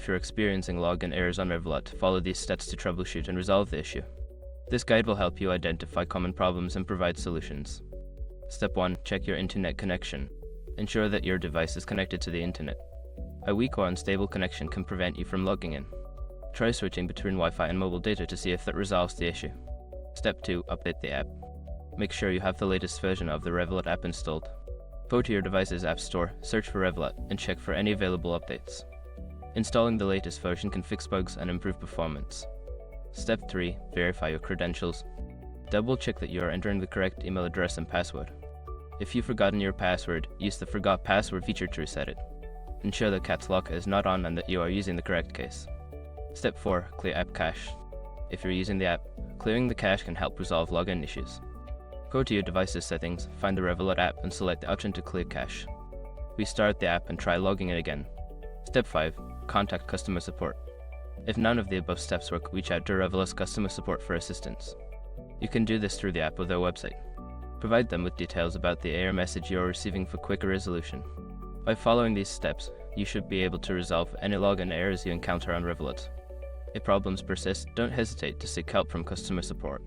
If you're experiencing login errors on Revolut, follow these steps to troubleshoot and resolve the issue. This guide will help you identify common problems and provide solutions. Step 1. Check your internet connection. Ensure that your device is connected to the internet. A weak or unstable connection can prevent you from logging in. Try switching between Wi-Fi and mobile data to see if that resolves the issue. Step 2. Update the app. Make sure you have the latest version of the Revolut app installed. Go to your device's app store, search for Revolut, and check for any available updates. Installing the latest version can fix bugs and improve performance. Step 3. Verify your credentials. Double-check that you are entering the correct email address and password. If you've forgotten your password, use the Forgot Password feature to reset it. Ensure that Caps Lock is not on and that you are using the correct case. Step 4. Clear app cache. If you're using the app, clearing the cache can help resolve login issues. Go to your device's settings, find the Revolut app, and select the option to clear cache. Restart the app and try logging in again. Step 5. Contact customer support. If none of the above steps work, reach out to Revolut's customer support for assistance. You can do this through the app or their website. Provide them with details about the error message you are receiving for quicker resolution. By following these steps, you should be able to resolve any login errors you encounter on Revolut. If problems persist, don't hesitate to seek help from customer support.